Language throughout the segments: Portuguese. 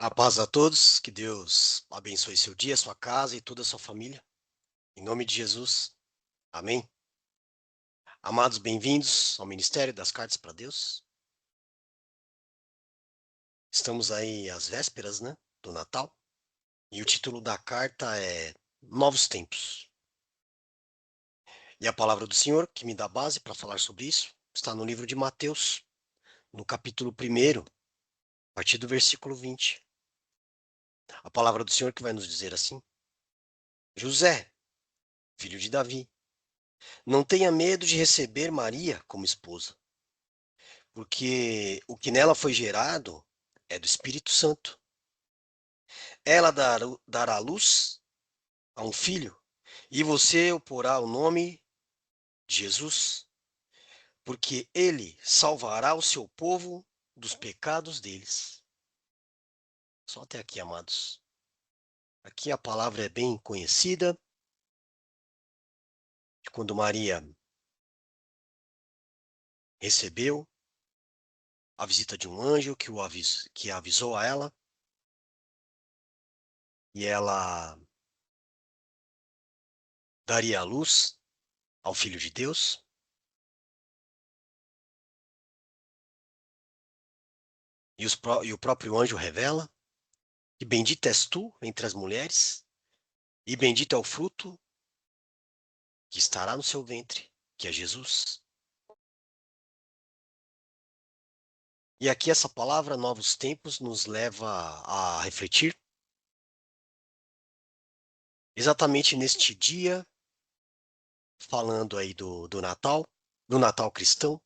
A paz a todos, que Deus abençoe seu dia, sua casa e toda a sua família. Em nome de Jesus, amém. Amados, bem-vindos ao Ministério das Cartas para Deus. Estamos aí às vésperas, né, do Natal, e o título da carta é Novos Tempos. E a palavra do Senhor, que me dá base para falar sobre isso, está no livro de Mateus, no capítulo 1, a partir do versículo 20. A palavra do Senhor que vai nos dizer assim: José, filho de Davi, não tenha medo de receber Maria como esposa, porque o que nela foi gerado é do Espírito Santo. Ela dará luz a um filho, e você o porá o nome de Jesus, porque ele salvará o seu povo dos pecados deles. Só até aqui, amados. Aqui a palavra é bem conhecida, de quando Maria recebeu a visita de um anjo que avisou a ela, e ela daria a luz ao Filho de Deus. E o próprio anjo revela: e bendita és tu entre as mulheres, e bendito é o fruto que estará no seu ventre, que é Jesus. E aqui essa palavra, novos tempos, nos leva a refletir exatamente neste dia, falando aí do Natal, do Natal cristão,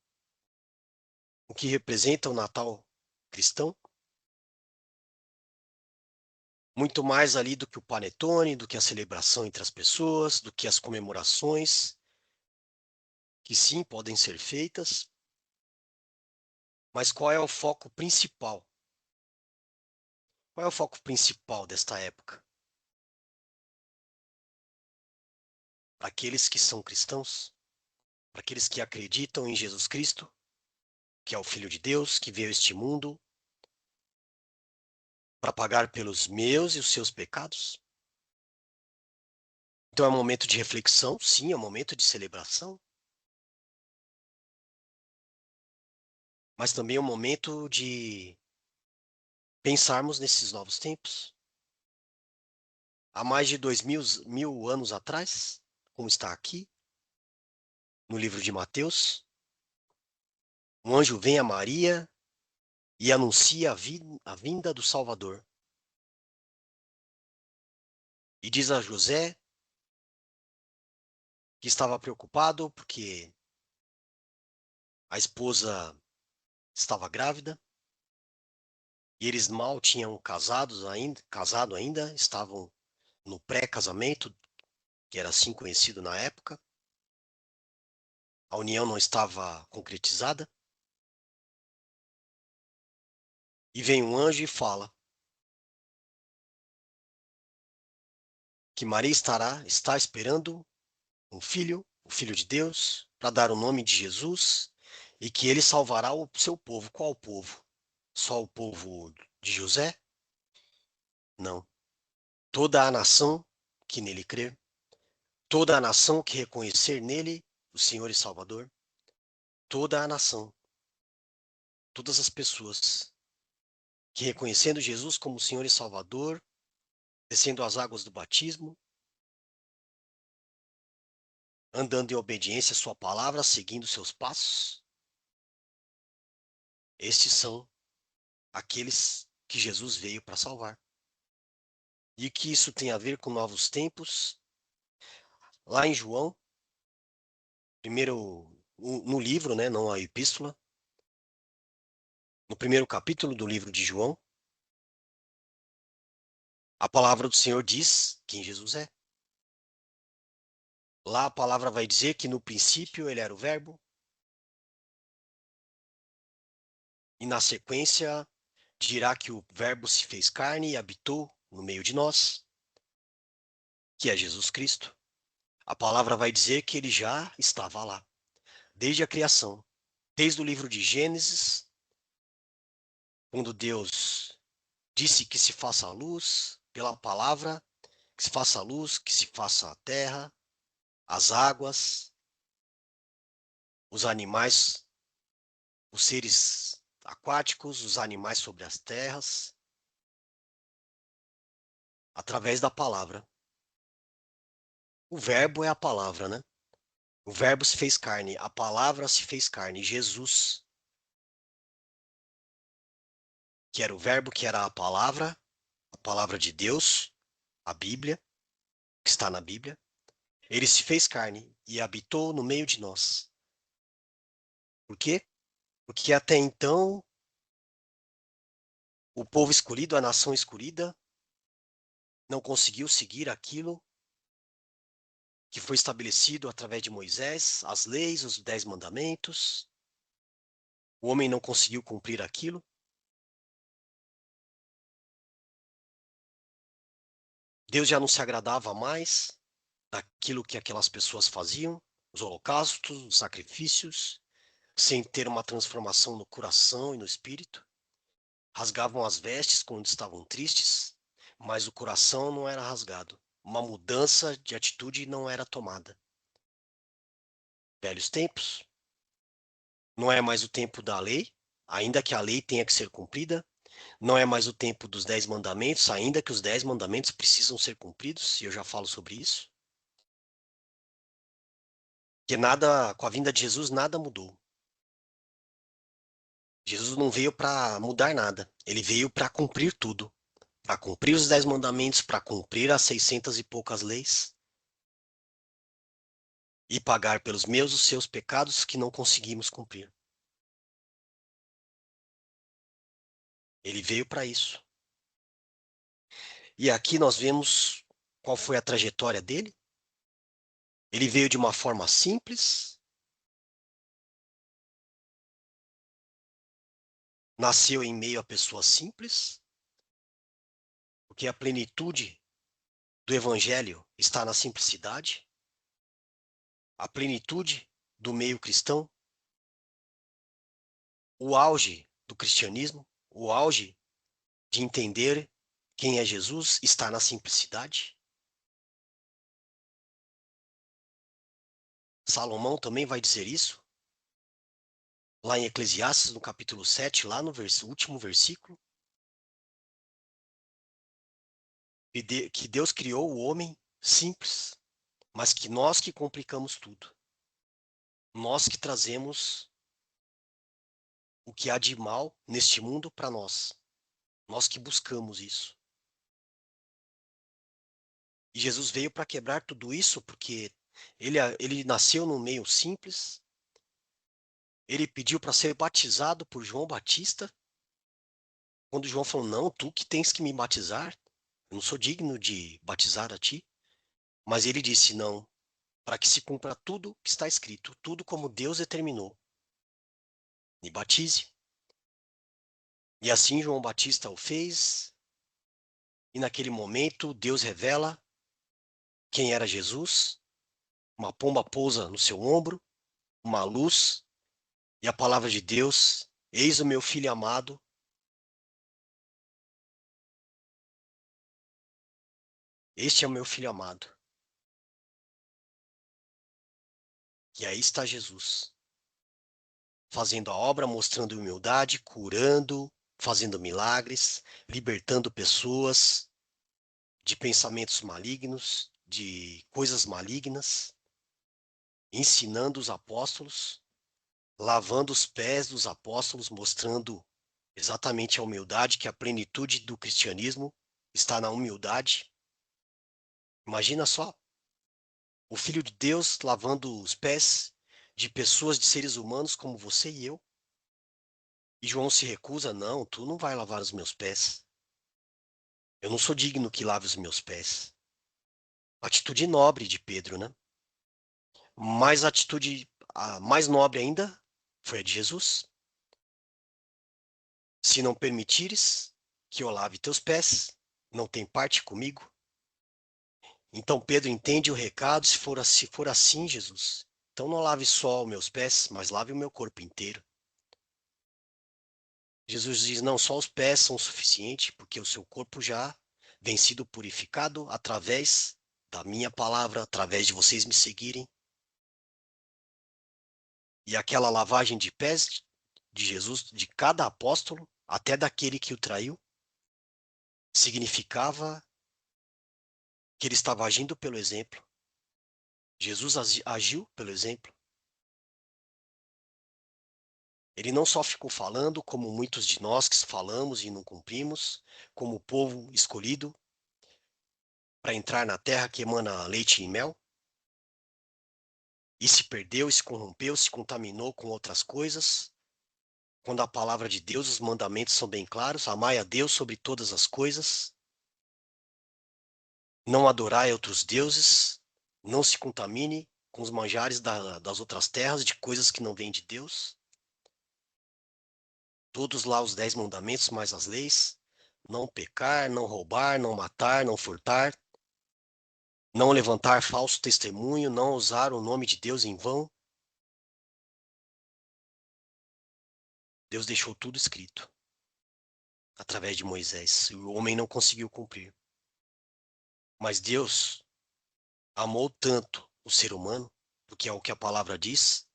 o que representa o Natal cristão, muito mais ali do que o panetone, do que a celebração entre as pessoas, do que as comemorações, que sim, podem ser feitas, mas qual é o foco principal? Qual é o foco principal desta época? Para aqueles que são cristãos, para aqueles que acreditam em Jesus Cristo, que é o Filho de Deus, que veio a este mundo para pagar pelos meus e os seus pecados. Então é um momento de reflexão, sim, é um momento de celebração, mas também é um momento de pensarmos nesses novos tempos. Há mais de 2000 anos atrás, como está aqui no livro de Mateus, um anjo vem a Maria e anuncia a vinda do Salvador. E diz a José que estava preocupado porque a esposa estava grávida e eles mal tinham casado ainda, estavam no pré-casamento, que era assim conhecido na época. A união não estava concretizada. E vem um anjo e fala que Maria está esperando um filho, o Filho de Deus, para dar o nome de Jesus, e que ele salvará o seu povo. Qual povo? Só o povo de José? Não. Toda a nação que nele crer, toda a nação que reconhecer nele o Senhor e Salvador, toda a nação, todas as pessoas que reconhecendo Jesus como Senhor e Salvador, descendo as águas do batismo, andando em obediência à sua palavra, seguindo seus passos, estes são aqueles que Jesus veio para salvar. E que isso tem a ver com novos tempos? Lá em João, primeiro no livro, né, não a epístola, no primeiro capítulo do livro de João, a palavra do Senhor diz quem Jesus é. Lá a palavra vai dizer que no princípio ele era o Verbo, e na sequência dirá que o Verbo se fez carne e habitou no meio de nós, que é Jesus Cristo. A palavra vai dizer que ele já estava lá, desde a criação, desde o livro de Gênesis, quando Deus Disse que se faça a luz pela palavra, que se faça a luz, que se faça a terra, as águas, os animais, os seres aquáticos, os animais sobre as terras, através da palavra. O verbo é a palavra, né? O verbo se fez carne, a palavra se fez carne, Jesus, que era o verbo, que era a palavra de Deus, a Bíblia, que está na Bíblia. Ele se fez carne e habitou no meio de nós. Por quê? Porque até então, o povo escolhido, a nação escolhida, não conseguiu seguir aquilo que foi estabelecido através de Moisés, as leis, os 10 mandamentos. O homem não conseguiu cumprir aquilo. Deus já não se agradava mais daquilo que aquelas pessoas faziam, os holocaustos, os sacrifícios, sem ter uma transformação no coração e no espírito. Rasgavam as vestes quando estavam tristes, mas o coração não era rasgado. Uma mudança de atitude não era tomada. Velhos tempos, não é mais o tempo da lei, ainda que a lei tenha que ser cumprida. Não é mais o tempo dos 10 mandamentos, ainda que os 10 mandamentos precisam ser cumpridos, e eu já falo sobre isso. Que nada, com a vinda de Jesus, nada mudou. Jesus não veio para mudar nada. Ele veio para cumprir tudo. Para cumprir os 10 mandamentos, para cumprir as 600 e poucas leis e pagar pelos meus e os seus pecados que não conseguimos cumprir. Ele veio para isso. E aqui nós vemos qual foi a trajetória dele. Ele veio de uma forma simples, nasceu em meio a pessoas simples, porque a plenitude do evangelho está na simplicidade, a plenitude do meio cristão, o auge do cristianismo, o auge de entender quem é Jesus está na simplicidade. Salomão também vai dizer isso, lá em Eclesiastes, no capítulo 7, lá no último versículo, que Deus criou o homem simples, mas que nós que complicamos tudo. Nós que trazemos o que há de mal neste mundo para nós. Nós que buscamos isso. E Jesus veio para quebrar tudo isso, porque ele nasceu num meio simples. Ele pediu para ser batizado por João Batista. Quando João falou, não, tu que tens que me batizar, eu não sou digno de batizar a ti. Mas ele disse, não, para que se cumpra tudo que está escrito, tudo como Deus determinou. Me batize. E assim João Batista o fez. E naquele momento Deus revela quem era Jesus. Uma pomba pousa no seu ombro, uma luz. E a palavra de Deus, eis o meu filho amado. Este é o meu filho amado. E aí está Jesus, fazendo a obra, mostrando humildade, curando, fazendo milagres, libertando pessoas de pensamentos malignos, de coisas malignas, ensinando os apóstolos, lavando os pés dos apóstolos, mostrando exatamente a humildade, que a plenitude do cristianismo está na humildade. Imagina só, o Filho de Deus lavando os pés de pessoas, de seres humanos como você e eu. E João se recusa, não, tu não vai lavar os meus pés. Eu não sou digno que lave os meus pés. Atitude nobre de Pedro, né? Mas a atitude a mais nobre ainda foi a de Jesus. Se não permitires que eu lave teus pés, não tem parte comigo. Então Pedro entende o recado, se for assim, Jesus, então não lave só os meus pés, mas lave o meu corpo inteiro. Jesus diz: não, só os pés são o suficiente, porque o seu corpo já vem sido purificado através da minha palavra, através de vocês me seguirem. E aquela lavagem de pés de Jesus, de cada apóstolo, até daquele que o traiu, significava que ele estava agindo pelo exemplo. Jesus agiu pelo exemplo. Ele não só ficou falando, como muitos de nós que falamos e não cumprimos, como o povo escolhido para entrar na terra que emana leite e mel, e se perdeu, se corrompeu, se contaminou com outras coisas, quando a palavra de Deus, os mandamentos são bem claros: amai a Deus sobre todas as coisas, não adorai outros deuses, não se contamine com os manjares das outras terras, de coisas que não vêm de Deus. Todos lá os 10 mandamentos, mais as leis: não pecar, não roubar, não matar, não furtar, não levantar falso testemunho, não usar o nome de Deus em vão. Deus deixou tudo escrito através de Moisés. O homem não conseguiu cumprir. Mas Deus amou tanto o ser humano, porque é o que a palavra diz: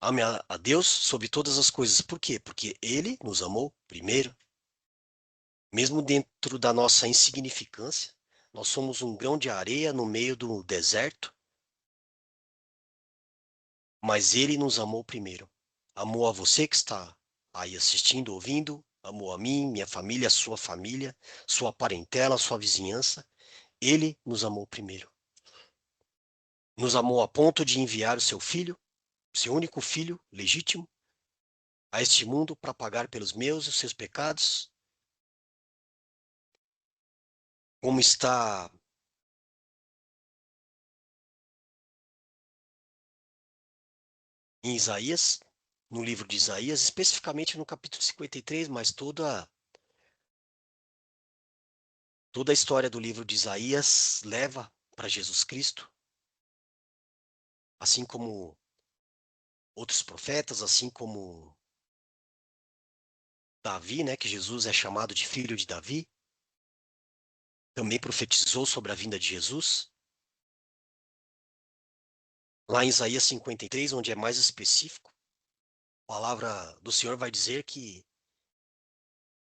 ame a Deus sobre todas as coisas. Por quê? Porque Ele nos amou primeiro. Mesmo dentro da nossa insignificância, nós somos um grão de areia no meio do deserto, mas Ele nos amou primeiro. Amou a você que está aí assistindo, ouvindo, amou a mim, minha família, sua família, sua parentela, sua vizinhança. Ele nos amou primeiro. Nos amou a ponto de enviar o seu filho, seu único filho legítimo, a este mundo para pagar pelos meus e os seus pecados, como está em Isaías, no livro de Isaías, especificamente no capítulo 53, mas toda a história do livro de Isaías leva para Jesus Cristo, assim como outros profetas, assim como Davi, né, que Jesus é chamado de filho de Davi, também profetizou sobre a vinda de Jesus. Lá em Isaías 53, onde é mais específico, a palavra do Senhor vai dizer que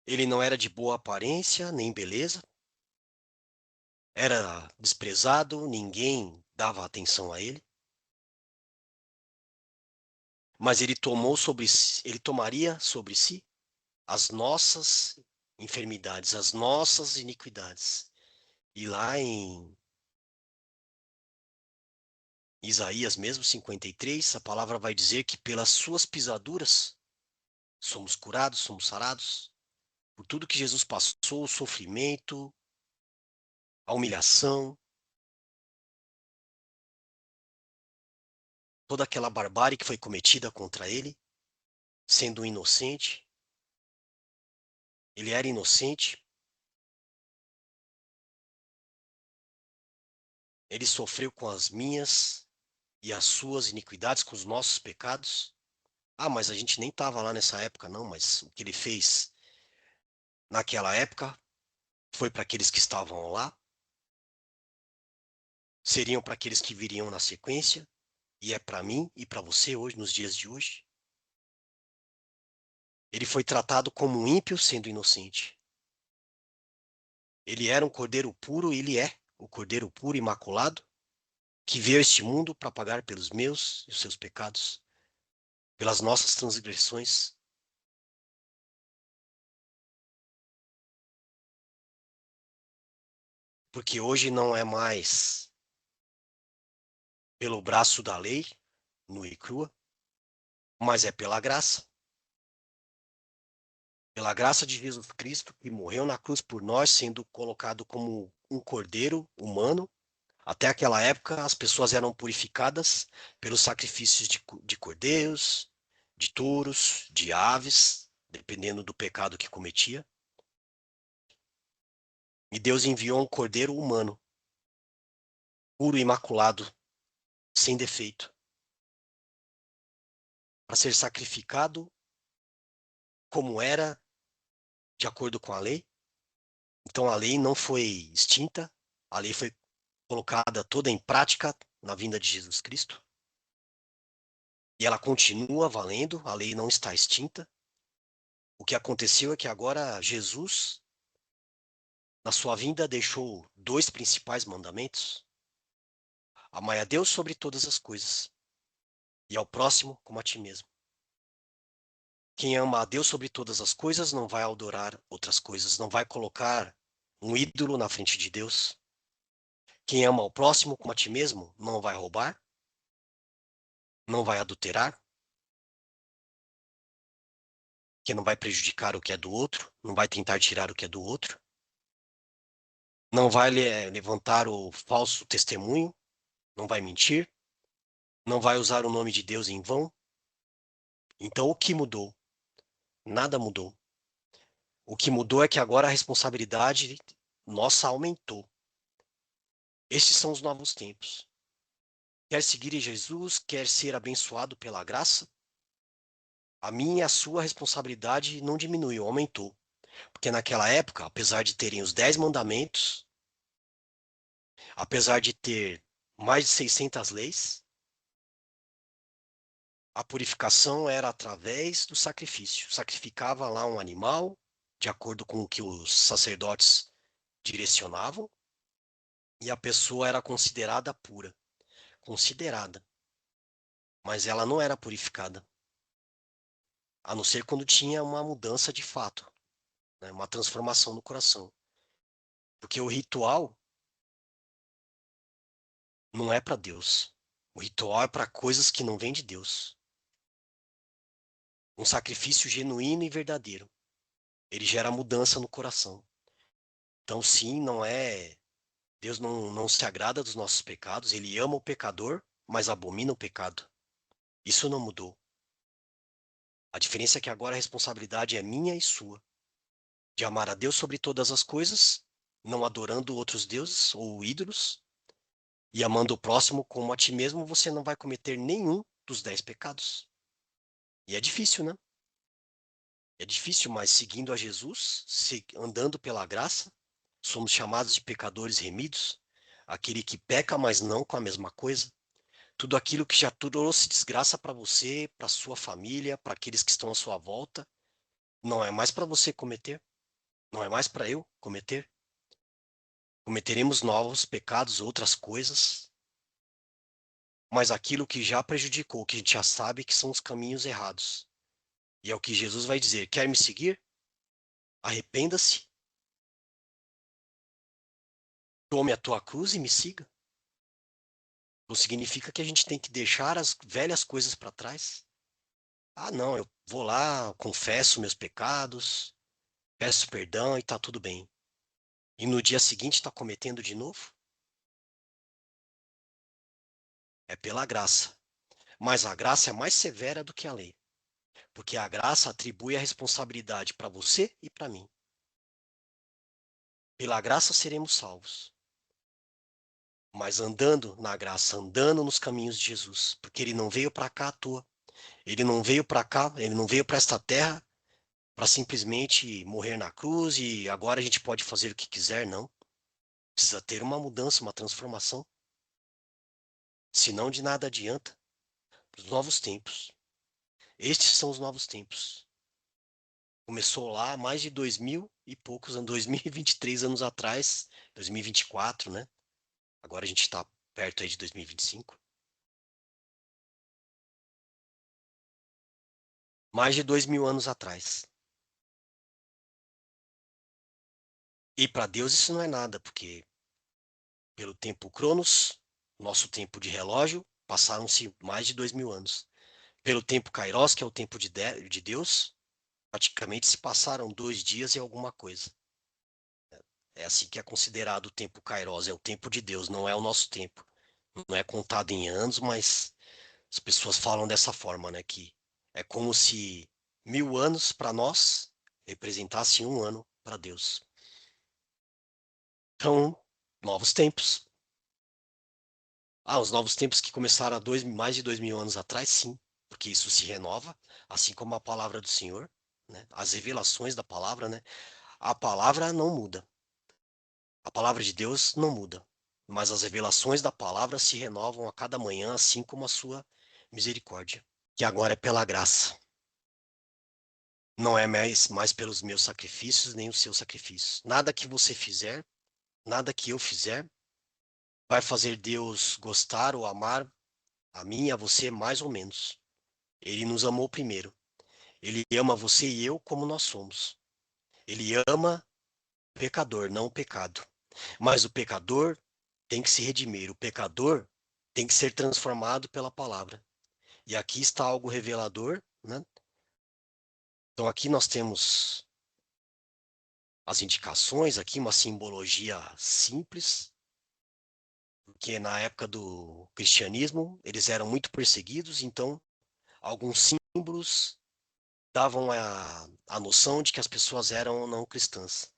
ele não era de boa aparência, nem beleza, era desprezado, ninguém dava atenção a ele, mas ele tomaria sobre si as nossas enfermidades, as nossas iniquidades. E lá em Isaías mesmo 53, a palavra vai dizer que pelas suas pisaduras somos curados, somos sarados. Por tudo que Jesus passou, o sofrimento, a humilhação, toda aquela barbárie que foi cometida contra ele, sendo um inocente. Ele era inocente. Ele sofreu com as minhas e as suas iniquidades, com os nossos pecados. Ah, mas a gente nem estava lá nessa época, não. Mas o que ele fez naquela época foi para aqueles que estavam lá, seriam para aqueles que viriam na sequência, e é para mim e para você hoje, nos dias de hoje. Ele foi tratado como um ímpio sendo inocente. Ele era um cordeiro puro, e ele é o cordeiro puro, imaculado, que veio a este mundo para pagar pelos meus e os seus pecados, pelas nossas transgressões. Porque hoje não é mais pelo braço da lei, nua e crua, mas é pela graça. Pela graça de Jesus Cristo, que morreu na cruz por nós, sendo colocado como um cordeiro humano. Até aquela época, as pessoas eram purificadas pelos sacrifícios de cordeiros, de touros, de aves, dependendo do pecado que cometia. E Deus enviou um cordeiro humano, puro, imaculado, sem defeito, para ser sacrificado como era de acordo com a lei. Então a lei não foi extinta, a lei foi colocada toda em prática na vinda de Jesus Cristo. E ela continua valendo, a lei não está extinta. O que aconteceu é que agora Jesus, na sua vinda, deixou dois principais mandamentos: amai a Deus sobre todas as coisas e ao próximo como a ti mesmo. Quem ama a Deus sobre todas as coisas não vai adorar outras coisas, não vai colocar um ídolo na frente de Deus. Quem ama ao próximo como a ti mesmo não vai roubar, não vai adulterar, que não vai prejudicar o que é do outro, não vai tentar tirar o que é do outro, não vai levantar o falso testemunho, não vai mentir, não vai usar o nome de Deus em vão. Então, o que mudou? Nada mudou. O que mudou é que agora a responsabilidade nossa aumentou. Estes são os novos tempos. Quer seguir em Jesus, quer ser abençoado pela graça? A minha e a sua responsabilidade não diminuiu, aumentou. Porque naquela época, apesar de terem os 10 mandamentos, apesar de ter mais de 600 leis, a purificação era através do sacrifício. Sacrificava lá um animal, de acordo com o que os sacerdotes direcionavam, e a pessoa era considerada pura. Considerada. Mas ela não era purificada. A não ser quando tinha uma mudança de fato, né? Uma transformação no coração. Porque o ritual não é para Deus. O ritual é para coisas que não vêm de Deus. Um sacrifício genuíno e verdadeiro. Ele gera mudança no coração. Então, sim, não é. Deus não se agrada dos nossos pecados. Ele ama o pecador, mas abomina o pecado. Isso não mudou. A diferença é que agora a responsabilidade é minha e sua. De amar a Deus sobre todas as coisas, não adorando outros deuses ou ídolos, e amando o próximo como a ti mesmo, você não vai cometer nenhum dos 10 pecados. E é difícil, né? É difícil, mas seguindo a Jesus, andando pela graça, somos chamados de pecadores remidos, aquele que peca, mas não com a mesma coisa. Tudo aquilo que já trouxe desgraça para você, para sua família, para aqueles que estão à sua volta, não é mais para você cometer, não é mais para eu cometer. Cometeremos novos pecados, outras coisas, mas aquilo que já prejudicou, que a gente já sabe que são os caminhos errados. E é o que Jesus vai dizer: quer me seguir? Arrependa-se, tome a tua cruz e me siga. Não significa que a gente tem que deixar as velhas coisas para trás. Ah, não, eu vou lá, confesso meus pecados, peço perdão e tá tudo bem. E no dia seguinte está cometendo de novo? É pela graça. Mas a graça é mais severa do que a lei, porque a graça atribui a responsabilidade para você e para mim. Pela graça seremos salvos, mas andando na graça, andando nos caminhos de Jesus, porque ele não veio para cá à toa. Ele não veio para cá, ele não veio para esta terra para simplesmente morrer na cruz e agora a gente pode fazer o que quiser, não. Precisa ter uma mudança, uma transformação. Senão de nada adianta. Os novos tempos. Estes são os novos tempos. Começou lá há mais de 2000 e poucos anos, 2023 anos atrás, 2024, né? Agora a gente está perto aí de 2025. Mais de 2000 anos atrás. E para Deus isso não é nada, porque pelo tempo Cronos, nosso tempo de relógio, passaram-se mais de 2000 anos. Pelo tempo Kairos, que é o tempo de Deus, praticamente se passaram 2 dias e alguma coisa. É assim que é considerado o tempo Kairos, é o tempo de Deus, não é o nosso tempo. Não é contado em anos, mas as pessoas falam dessa forma, né? Que é como se 1000 anos para nós representasse um ano para Deus. Então, novos tempos. Ah, os novos tempos que começaram há mais de 2000 anos atrás, sim, porque isso se renova, assim como a palavra do Senhor. né? As revelações da palavra, né? A palavra não muda. A palavra de Deus não muda. Mas as revelações da palavra se renovam a cada manhã, assim como a sua misericórdia, que agora é pela graça. Não é mais pelos meus sacrifícios, nem os seus sacrifícios. Nada que você fizer, nada que eu fizer, vai fazer Deus gostar ou amar a mim e a você mais ou menos. Ele nos amou primeiro. Ele ama você e eu como nós somos. Ele ama o pecador, não o pecado. Mas o pecador tem que se redimir. O pecador tem que ser transformado pela palavra. E aqui está algo revelador, né? Então aqui nós temos as indicações, aqui uma simbologia simples, porque na época do cristianismo eles eram muito perseguidos, então alguns símbolos davam a noção de que as pessoas eram não cristãs.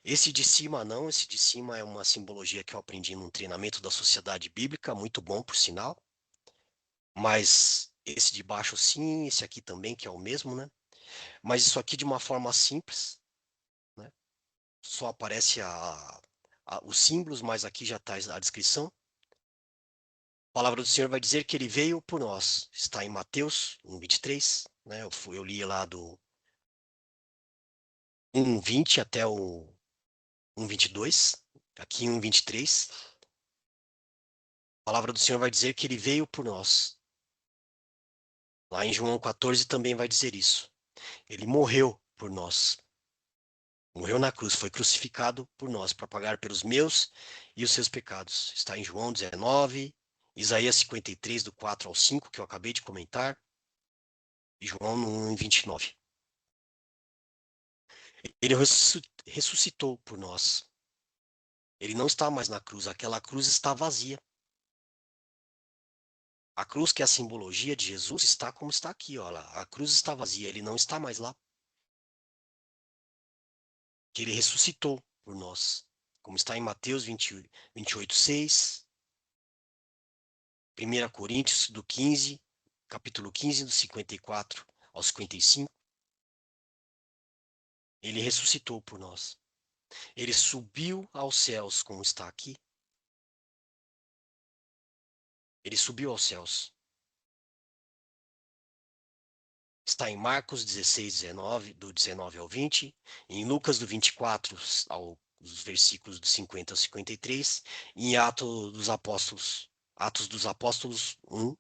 Esse de cima não, esse de cima é uma simbologia que eu aprendi num treinamento da Sociedade Bíblica, muito bom por sinal, mas esse de baixo sim, esse aqui também, que é o mesmo, né? Mas isso aqui de uma forma simples, né? Só aparece os símbolos, mas aqui já está a descrição. A palavra do Senhor vai dizer que ele veio por nós. Está em Mateus 1:23, né? Eu li lá do 1:20 até o 1:22, aqui em 1:23. A palavra do Senhor vai dizer que ele veio por nós. Lá em João 14 também vai dizer isso. Ele morreu por nós. Morreu na cruz, foi crucificado por nós para pagar pelos meus e os seus pecados. Está em João 19, Isaías 53, do 4 ao 5, que eu acabei de comentar, e João no 1:29. Ele ressuscitou por nós. Ele não está mais na cruz, aquela cruz está vazia. A cruz, que é a simbologia de Jesus, está como está aqui, olha. A cruz está vazia, ele não está mais lá. Que ele ressuscitou por nós, como está em Mateus 28:6, 1 Coríntios do 15, capítulo 15, do 54 ao 55. Ele ressuscitou por nós. Ele subiu aos céus, como está aqui. Ele subiu aos céus. Está em Marcos 16, 19, do 19 ao 20, em Lucas do 24 os versículos do 50 ao 53, e em Atos dos Apóstolos 1,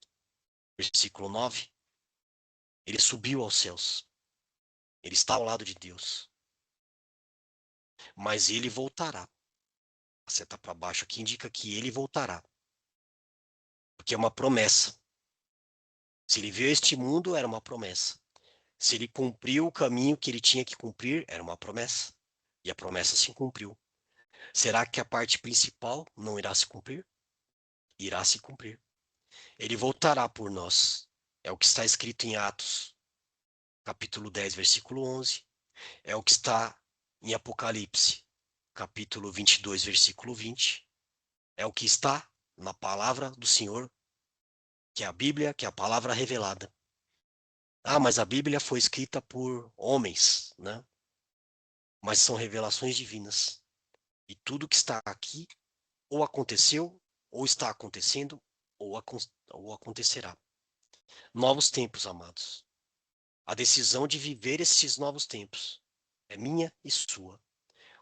versículo 9, ele subiu aos céus. Ele está ao lado de Deus. Mas ele voltará. A seta para baixo aqui indica que ele voltará. Porque é uma promessa. Se ele veio a este mundo, era uma promessa. Se ele cumpriu o caminho que ele tinha que cumprir, era uma promessa. E a promessa se cumpriu. Será que a parte principal não irá se cumprir? Irá se cumprir. Ele voltará por nós. É o que está escrito em Atos, capítulo 10, versículo 11. É o que está em Apocalipse, capítulo 22, versículo 20. É o que está na palavra do Senhor, que é a Bíblia, que é a palavra revelada. Ah, mas a Bíblia foi escrita por homens, né? Mas são revelações divinas. E tudo que está aqui ou aconteceu, ou está acontecendo, ou acontecerá. Novos tempos, amados. A decisão de viver esses novos tempos é minha e sua.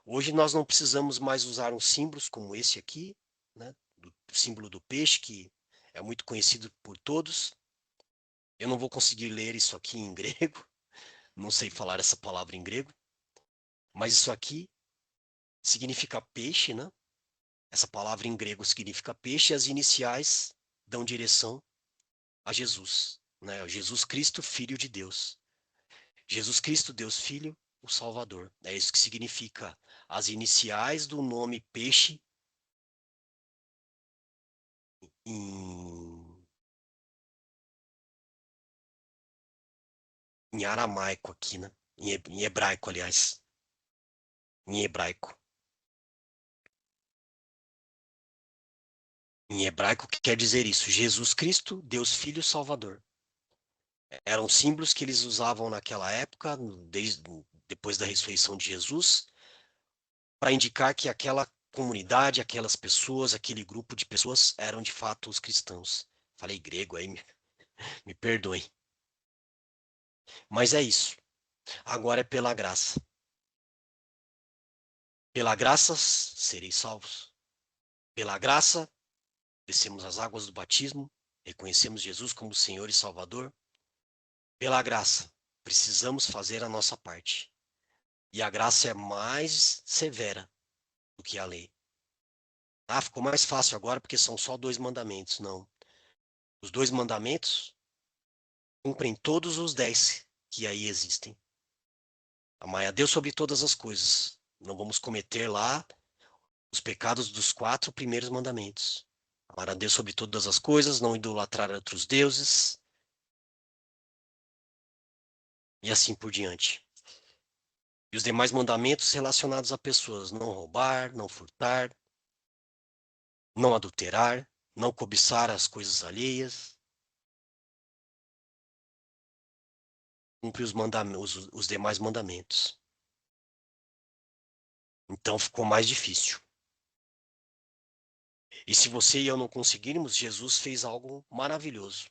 Hoje nós não precisamos mais usar uns símbolos como esse aqui, né? Do símbolo do peixe, que é muito conhecido por todos. Eu não vou conseguir ler isso aqui em grego, não sei falar essa palavra em grego, mas isso aqui significa peixe, né? Essa palavra em grego significa peixe e as iniciais dão direção a Jesus, né? Jesus Cristo, Filho de Deus. Jesus Cristo, Deus Filho, o Salvador. É isso que significa as iniciais do nome peixe em, em aramaico aqui, né? Em hebraico, aliás. Em hebraico. Em hebraico, que quer dizer isso? Jesus Cristo, Deus Filho Salvador. Eram símbolos que eles usavam naquela época, depois da ressurreição de Jesus, para indicar que aquela comunidade, aquelas pessoas, aquele grupo de pessoas eram de fato os cristãos. Falei grego aí, me perdoem. Mas é isso. Agora é pela graça. Pela graça sereis salvos. Pela graça descemos as águas do batismo, reconhecemos Jesus como Senhor e Salvador. Pela graça precisamos fazer a nossa parte. E a graça é mais severa do que a lei. Ah, ficou mais fácil agora porque são só 2 mandamentos. Não. Os 2 mandamentos cumprem todos os 10 que aí existem. Amar a Deus sobre todas as coisas. Não vamos cometer lá os pecados dos 4 primeiros mandamentos. Amar a Deus sobre todas as coisas, não idolatrar outros deuses, e assim por diante. E os demais mandamentos relacionados a pessoas: não roubar, não furtar, não adulterar, não cobiçar as coisas alheias. Cumpre os demais mandamentos. Então ficou mais difícil. E se você e eu não conseguirmos, Jesus fez algo maravilhoso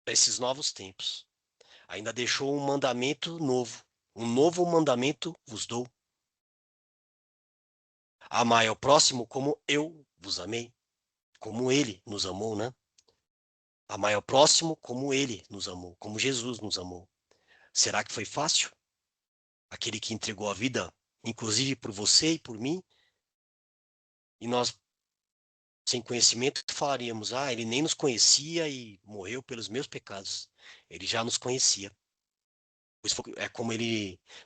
para esses novos tempos. Ainda deixou um mandamento novo. Um novo mandamento vos dou. Amai ao próximo como eu vos amei. Como ele nos amou, né? Amai ao próximo como ele nos amou. Como Jesus nos amou. Será que foi fácil? Aquele que entregou a vida, inclusive por você e por mim, e nós, sem conhecimento, falaríamos: ah, ele nem nos conhecia e morreu pelos meus pecados. Ele já nos conhecia. É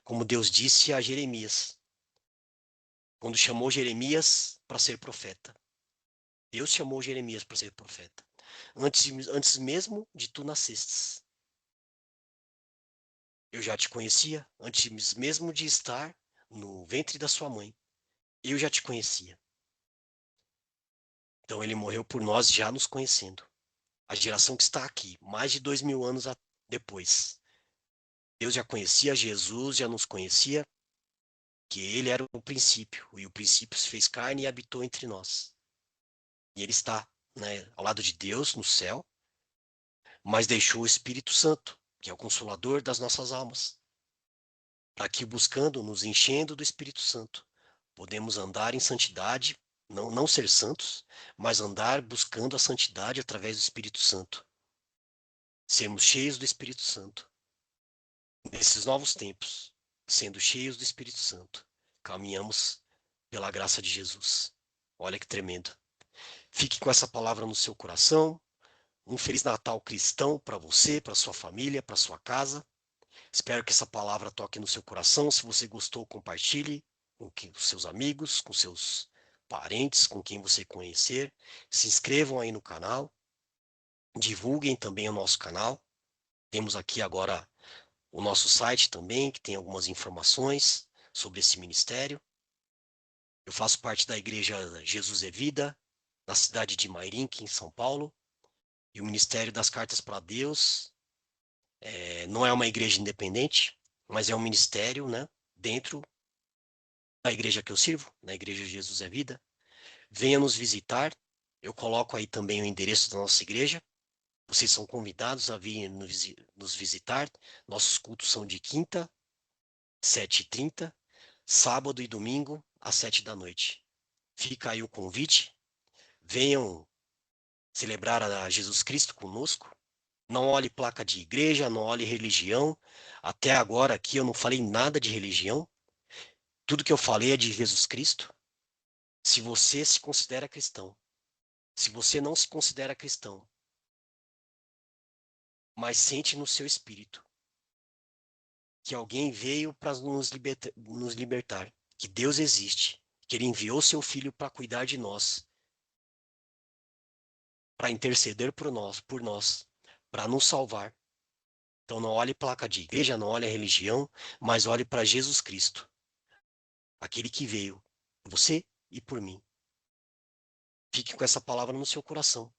como Deus disse a Jeremias, quando chamou Jeremias para ser profeta. Deus chamou Jeremias para ser profeta. Antes mesmo de tu nascestes. Eu já te conhecia, antes mesmo de estar no ventre da sua mãe. Eu já te conhecia. Então ele morreu por nós já nos conhecendo. A geração que está aqui, mais de 2000 anos depois. Deus já conhecia Jesus, já nos conhecia, que ele era o princípio, e o princípio se fez carne e habitou entre nós. E ele está, né, ao lado de Deus, no céu, mas deixou o Espírito Santo, que é o consolador das nossas almas, para que buscando, nos enchendo do Espírito Santo, podemos andar em santidade, não ser santos, mas andar buscando a santidade através do Espírito Santo. Sermos cheios do Espírito Santo. Nesses novos tempos, sendo cheios do Espírito Santo, caminhamos pela graça de Jesus. Olha que tremendo. Fique com essa palavra no seu coração. Um Feliz Natal cristão para você, para sua família, para sua casa. Espero que essa palavra toque no seu coração. Se você gostou, compartilhe com os seus amigos, com seus parentes, com quem você conhecer. Se inscrevam aí no canal. Divulguem também o nosso canal. Temos aqui agora o nosso site também, que tem algumas informações sobre esse ministério. Eu faço parte da Igreja Jesus é Vida, na cidade de Mairinque, em São Paulo. E o Ministério das Cartas para Deus não é uma igreja independente, mas é um ministério, né, dentro da igreja que eu sirvo, na Igreja Jesus é Vida. Venha nos visitar. Eu coloco aí também o endereço da nossa igreja. Vocês são convidados a vir nos visitar. Nossos cultos são de quinta, 7h30, sábado e domingo, às 7 da noite. Fica aí o convite. Venham celebrar a Jesus Cristo conosco. Não olhe placa de igreja, não olhe religião. Até agora aqui eu não falei nada de religião. Tudo que eu falei é de Jesus Cristo. Se você se considera cristão, se você não se considera cristão, mas sente no seu espírito que alguém veio para nos libertar, que Deus existe, que Ele enviou seu Filho para cuidar de nós, para interceder por nós, para nos salvar. Então não olhe placa de igreja, não olhe a religião, mas olhe para Jesus Cristo, aquele que veio por você e por mim. Fique com essa palavra no seu coração.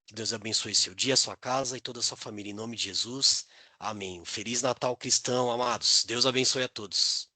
Que Deus abençoe seu dia, sua casa e toda a sua família, em nome de Jesus. Amém. Um Feliz Natal cristão, amados. Deus abençoe a todos.